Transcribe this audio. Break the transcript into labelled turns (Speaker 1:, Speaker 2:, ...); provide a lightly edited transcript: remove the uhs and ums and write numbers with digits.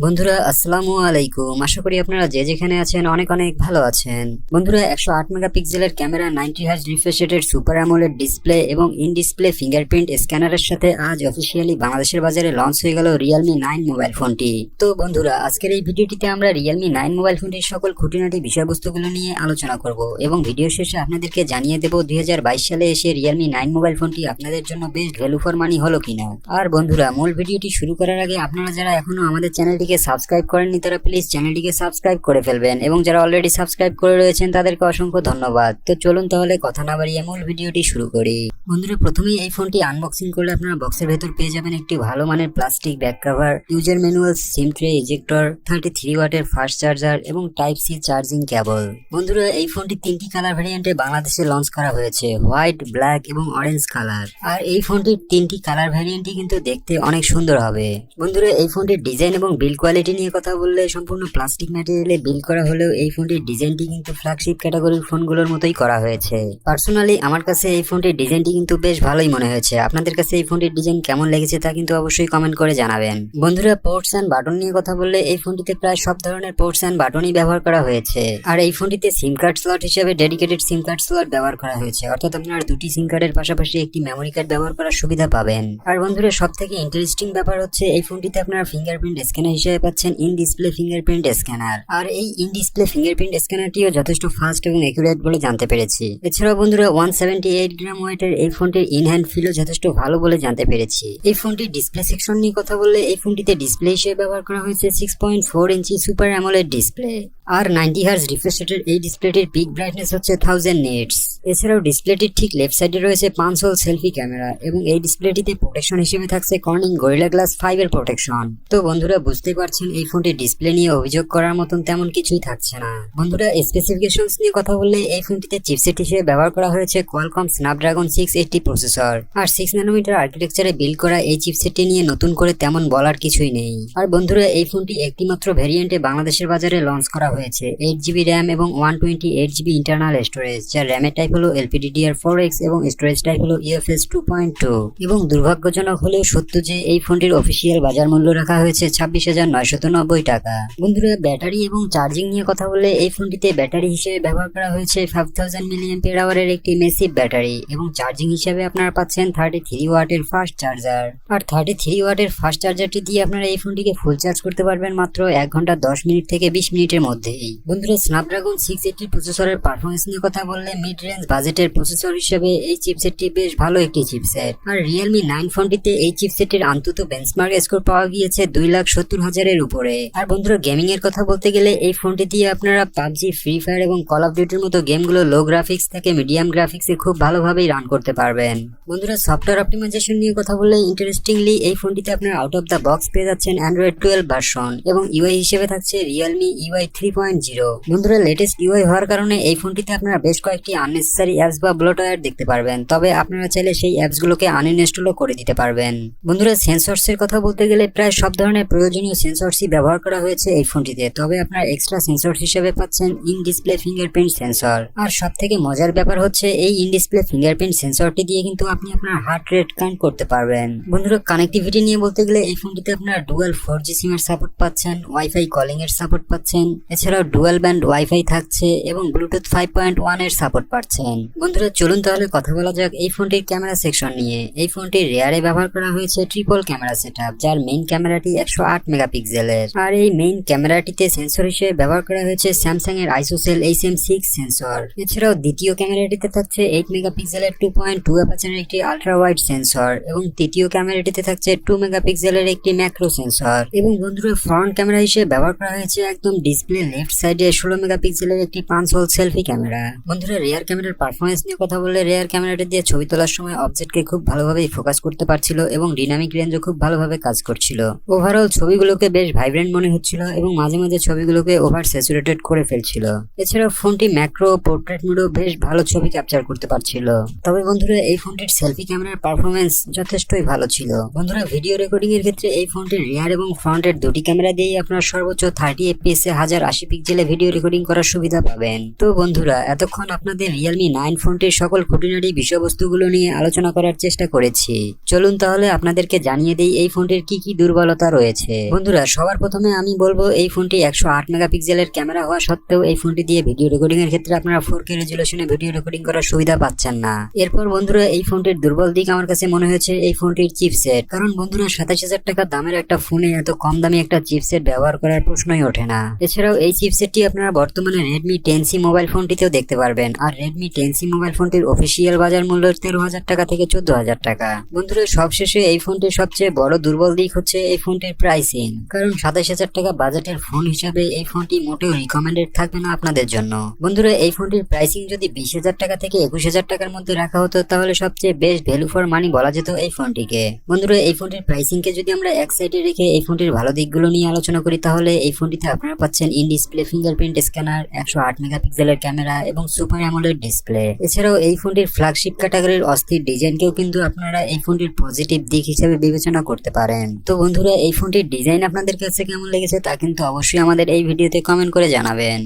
Speaker 1: বন্ধুরা আসসালামু আলাইকুম। আশা করি আপনারা যে যেখানে আছেন অনেক অনেক ভালো আছেন। বন্ধুরা 108 মেগাপিক্সেলের ক্যামেরা, 90 হার্জ রিফ্রেশ রেটের সুপার অ্যামোলেড ডিসপ্লে এবং ইন ডিসপ্লে ফিঙ্গারপ্রিন্ট স্ক্যানারের সাথে আজ অফিসিয়ালি বাংলাদেশের বাজারে লঞ্চ হয়ে গেল Realme 9 মোবাইল ফোনটি। তো বন্ধুরা আজকের এই ভিডিওটিতে আমরা Realme 9 মোবাইল ফোনটির সকল খুঁটিনাটি বিষয়বস্তুগুলো নিয়ে আলোচনা করব এবং ভিডিও শেষে আপনাদেরকে জানিয়ে দেব 2022 সালে এসে Realme 9 মোবাইল ফোনটি আপনাদের জন্য বেস্ট ভ্যালু ফর মানি হলো কিনা। আর বন্ধুরা মূল ভিডিওটি শুরু করার আগে আপনারা যারা এখনো আমাদের চ্যানেলটিকে সাবস্ক্রাইব করেননি তারা প্লিজ চ্যানেলটিকে সাবস্ক্রাইব করে ফেলবেন এবং যারা অলরেডি সাবস্ক্রাইব করে রয়েছেন তাদেরকে অসংখ্য ধন্যবাদ। তো চলুন তাহলে কথা না বাড়িয়ে মূল ভিডিওটি শুরু করি। বন্ধুরা প্রথমেই এই ফোনটি আনবক্সিং করলে আপনারা বক্সের ভেতর পেয়ে যাবেন একটি ভালো মানের plastic back cover, user manual, সিম ট্রে, ইজেক্টর, 33 ওয়াটের ফাস্ট চার্জার এবং টাইপ সি চার্জিং কেবল। বন্ধুরা এই ফোনটি তিনটি কালার ভ্যারিয়েন্টে বাংলাদেশে লঞ্চ করা হয়েছে, হোয়াইট, ব্ল্যাক এবং অরেঞ্জ কালার। আর এই ফোনটির তিনটি কালার ভ্যারিয়েন্টই কিন্তু দেখতে অনেক সুন্দর হবে। বন্ধুরা এই ফোনটির ডিজাইন এবং বিল্ড কোয়ালিটি নিয়ে কথা বললে সম্পূর্ণ প্লাস্টিক ম্যাটেরিয়ালে বিল্ড করা হলেও এই ফোনটির ডিজাইনটি কিন্তু ফ্ল্যাগশিপ ক্যাটাগরির ফোনগুলোর মতোই করা হয়েছে। পার্সোনালি আমার কাছে এই ফোনটির ডিজাইনটি কিন্তু বেশ ভালোই মনে হয়েছে। আপনাদের কাছে এই ফোনটির ডিজাইন কেমন লেগেছে তা কিন্তু অবশ্যই কমেন্ট করে জানাবেন। বন্ধুরা পোর্টস এন্ড বাটন নিয়ে কথা বললে এই ফোনটিতে প্রায় সব ধরনের পোর্টস এন্ড বাটনই ব্যবহার করা হয়েছে। আর এই ফোনটিতে সিম কার্ড স্লট হিসেবে ডেডিকেটেড সিম কার্ড স্লট ব্যবহার করা হয়েছে, অর্থাৎ আপনারা দুটি সিম কার্ডের পাশাপাশি একটি মেমোরি কার্ড ব্যবহার করার সুবিধা পাবেন। আর বন্ধুরা সব থেকে ইন্টারেস্টিং ব্যাপার হচ্ছে এই ফোনটিতে আপনারা ফিঙ্গারপ্রিন্ট স্ক্যানার হিসেবে পাচ্ছেন ইন ডিসপ্লে ফিঙ্গারপ্রিন্ট স্ক্যানার। আর এই ইন ডিসপ্লে ফিঙ্গারপ্রিন্ট স্ক্যানারটিও যথেষ্ট ফাস্ট এবং অ্যাকুরেট বলে জানতে পেরেছি। এছাড়াও বন্ধুরা 178 গ্রাম ওয়েটের এই ফোনটির ইন হ্যান্ড ফিলও যথেষ্ট ভালো বলে জানতে পেরেছি। এই ফোনটির ডিসপ্লে সেকশন নিয়ে কথা বললে এই ফোনটিতে ডিসপ্লে হিসেবে ব্যবহার করা হয়েছে 6.4 ইঞ্চি সুপার অ্যামোলেড ডিসপ্লে। আর 90 হার্জ রিফ্রেশ রেটের এই ডিসপ্লেটির পিক ব্রাইটনেস হচ্ছে 1000 নিটস। এছাড়াও ডিসপ্লেটির ঠিক লেফট সাইডে রয়েছে 5 হোল সেলফি ক্যামেরা এবং এই ডিসপ্লেটিতে প্রোটেকশন হিসেবে থাকছে কর্নিং গরিলা গ্লাস 5 এর প্রোটেকশন। তো বন্ধুরা বুঝতেই পারছেন এই ফোনটির ডিসপ্লে নিয়ে অভিযোগ করার মতন তেমন কিছুই থাকছে না। বন্ধুরা স্পেসিফিকেশনস নিয়ে কথা বললে এই ফোনটিতে চিপসেট হিসেবে ব্যবহার করা হয়েছে কোয়ালকম স্ন্যাপড্রাগন 680 প্রসেসর। আর 6 ন্যানোমিটার আর্কিটেকচারে বিল্ড করা এই চিপসেটটি নিয়ে নতুন করে তেমন বলার কিছুই নেই। আর বন্ধুরা এই ফোনটি একটিমাত্র ভ্যারিয়েন্টে বাংলাদেশের বাজারে লঞ্চ করা হয়েছে, 8GB র্যাম এবং 128GB ইন্টারনাল স্টোরেজ, যার র্যামের টাইপ হলো LPDDR4X এবং স্টোরেজ টাইপ হলো UFS 2.2। এবং দুর্ভাগ্যজনক হলেও সত্য যে এই ফোনটির অফিসিয়াল বাজার মূল্য রাখা হয়েছে 26,990 টাকা। বন্ধুরা ব্যাটারি এবং চার্জিং নিয়ে কথা বললে এই ফোনটিতে ব্যাটারি হিসেবে ব্যবহার করা হয়েছে 5000 mAh এর একটি মেসিভ ব্যাটারি এবং চার্জিং হিসেবে আপনারা পাচ্ছেন 33 ওয়াটের ফাস্ট চার্জার। আর 33 ওয়াটের ফাস্ট চার্জারটি দিয়ে আপনারা এই ফোনটিকে ফুল চার্জ করতে পারবেন মাত্র 1 ঘন্টা 10 মিনিট থেকে 20 মিনিটের মধ্যেই। বন্ধুরা স্ন্যাপড্রাগন 680 প্রসেসরের পারফরমেন্স নিয়ে কথা বললে মিড রেঞ্জ বাজেটের প্রসেসর হিসেবে এই চিপসেটটি বেশ ভালো একটি চিপসেট। আর Realme 9 ফোনটিতে এই চিপসেটের অন্তত বেঞ্চমার্ক স্কোর পাওয়া গিয়েছে 2,70,000-এর উপরে। আর বন্ধুরা গেমিং এর কথা বলতে গেলে এই ফোনটি দিয়ে আপনারা পাবজি, ফ্রি ফায়ার এবং কল অফ ডিউটির মতো গেমগুলো লো গ্রাফিক্স থেকে মিডিয়াম গ্রাফিক্সে খুব ভালোভাবেই রান করতে পারবেন। বন্ধুরা সফটওয়্যার অপটিমাইজেশন নিয়ে কথা বললে ইন্টারেস্টিংলি এই ফোনটিতে আপনারা আউট অফ দ্য বক্স পেয়ে যাচ্ছেন Android 12 ভার্সন এবং ইউআই হিসেবে থাকছে Realme UI 3.0। বন্ধুরা লেটেস্ট ইউআই হওয়ার কারণে এই ফোনটিতে আপনারা বেশ কয়েকটি আননেসেসারি অ্যাপস বা ব্লোটওয়্যার দেখতে পারবেন, তবে আপনারা চাইলে সেই অ্যাপসগুলোকে আনইনস্টলও করে দিতে পারবেন। বন্ধুরা সেন্সরসের কথা বলতে গেলে প্রায় সব ধরনের প্রয়োজনীয় সেন্সরসই ব্যবহার করা হয়েছে এই ফোনটিতে, তবে আপনারা এক্সট্রা সেন্সর হিসেবে পাচ্ছেন ইন ডিসপ্লে ফিঙ্গারপ্রিন্ট সেন্সর। আর সব থেকে মজার ব্যাপার হচ্ছে এই ইন ডিসপ্লে ফিঙ্গারপ্রিন্ট সেন্সরটি দিয়ে কিন্তু আপনি আপনার হার্ট রেট কাউন্ট করতে পারবেন। বন্ধুরা কানেক্টিভিটি নিয়ে বলতে গেলে এই ফোনটিতে আপনারা ডুয়াল 4G সিম এর সাপোর্ট পাচ্ছেন, ওয়াইফাই কলিং এর সাপোর্ট পাচ্ছেন, এছাড়াও ডুয়াল ব্যান্ড ওয়াইফাই থাকছে এবং ব্লুটুথ 5.1 এর সাপোর্ট পাচ্ছেন। বন্ধুরা চলুন তাহলে কথা বলা যাক এই ফোনটির ক্যামেরা সেকশন নিয়ে। এই ফোনটির রেয়ারে ব্যবহার করা হয়েছে ট্রিপল ক্যামেরা সেটআপ, যার মেইন ক্যামেরাটি 108 মেগাপিক্সেলের। আর এই মেইন ক্যামেরাটিতে সেন্সর হিসেবে ব্যবহার করা হয়েছে স্যামসাং এর আইসোসেল HM6 সেন্সর। এছাড়াও দ্বিতীয় ক্যামেরাটিতে থাকছে 8 মেগাপিক্সেলের 2.2 অ্যাপারচারের একটি আলট্রা ওয়াইড সেন্সর এবং তৃতীয় ক্যামেরাটিতে থাকছে 2 মেগাপিক্সেলের একটি ম্যাক্রো সেন্সর। এবং বন্ধুরা ফ্রন্ট ক্যামেরা হিসেবে ব্যবহার করা হয়েছে একদম ডিসপ্লে লেফট সাইডে 16 মেগাপিক্সেলের একটি 5 হোল সেলফি ক্যামেরা। বন্ধুরা রিয়ার ক্যামেরার পারফরমেন্স নিয়ে কথা বললে রিয়ার ক্যামেরাটি দিয়ে ছবি তোলার সময় অবজেক্টকে খুব ভালোভাবে ফোকাস করতে পারছিল এবং ডিনামিক রেঞ্জও খুব ভালোভাবে কাজ করছিল। ওভারঅল ছবিগুলোকে বেশ ভাইব্রেন্ট মনে হচ্ছিল এবং মাঝে মাঝে ছবিগুলোকে ওভার স্যাচুরেটেড করে ফেলছিল। এছাড়াও ফোনটি ম্যাক্রো পোর্ট্রেট মোডেও বেশ ভালো ছবি ক্যাপচার করতে পারছিল। তবে বন্ধুরা এই ফোনটির সেলফি ক্যামেরার পারফরমেন্স যথেষ্টই ভালো ছিল। বন্ধুরা ভিডিও রেকর্ডিং এর ক্ষেত্রে এই ফোনটির রিয়ার এবং ফ্রন্টের দুটি ক্যামেরা দিয়েই আপনারা সর্বোচ্চ 30 fps এ 1080 পিক্সেলে ভিডিও রেকর্ডিং করার সুবিধা পাবেন। তো বন্ধুরা এতক্ষণ আপনাদের Realme 9 ফোনটির সকল খুঁটিনাটি বিষয়বস্তুগুলো নিয়ে আলোচনা করার চেষ্টা করেছি। চলুন তাহলে আপনাদেরকে জানিয়ে দেই এই ফোনটির কি কি দুর্বলতা রয়েছে। বন্ধুরা বন্ধুরা সবার প্রথমে আমি বলবো এই ফোনটি 108 মেগাপিক্সেলের ক্যামেরা হওয়া সত্ত্বেও এই ফোনটি দিয়ে ভিডিও রেকর্ডিং এর ক্ষেত্রে আপনারা 4K রেজুলেশনে ভিডিও রেকর্ডিং করার সুবিধা পাচ্ছেন না। এরপর বন্ধুরা এই ফোনটির দুর্বল দিক আমার কাছে মনে হয়েছে এই ফোনটির চিপসেট, কারণ বন্ধুরা 27,000 টাকা দামের একটা ফোনে এত কম দামি একটা চিপসেট ব্যবহার করার প্রশ্নই ওঠে না। এছাড়াও এই চিপসেটটি আপনারা বর্তমানে Redmi 10C মোবাইল ফোনটিতেও দেখতে পারবেন, আর Redmi 10C মোবাইল ফোনটির অফিসিয়াল বাজার মূল্য 13,000 টাকা থেকে 14,000 টাকা। বন্ধুরা সবশেষে এই ফোনটির সবচেয়ে বড় দুর্বল দিক হচ্ছে এই ফোনটির প্রাইসিং, কারণ 27,000 টাকা বাজেটের ফোন হিসাবে এই ফোনটি মোটেও রিকমেন্ডেড থাকবে না আপনাদের জন্য। বন্ধুরা এই ফোনটির প্রাইসিং যদি 20,000 টাকা থেকে 21,000 টাকার মধ্যে রাখা হতো তাহলে সবচেয়ে বেস্ট ভ্যালু ফর মানি বলা যেত এই ফোনটিকে। বন্ধুরা এই ফোনটির প্রাইসিং কে যদি আমরা এক সাইডে রেখে এই ফোনটির ভালো দিকগুলো নিয়ে আলোচনা করি তাহলে এই ফোনটিতে আপনারা পাচ্ছেন ইন ডিসপ্লে ফিঙ্গারপ্রিন্ট স্ক্যানার, 108 মেগাপিক্সেলের ক্যামেরা এবং সুপার অ্যামোলেড ডিসপ্লে। এছাড়াও এই ফোনটির ফ্ল্যাগশিপ ক্যাটাগরির অস্থির ডিজাইনকেও কিন্তু আপনারা এই ফোনটির পজিটিভ দিক হিসেবে বিবেচনা করতে পারেন। তো বন্ধুরা এই ফোনটির ডিজাইন আপনাদের কাছে কেমন লেগেছে তা কিন্তু অবশ্যই আমাদের এই ভিডিওতে কমেন্ট করে জানাবেন।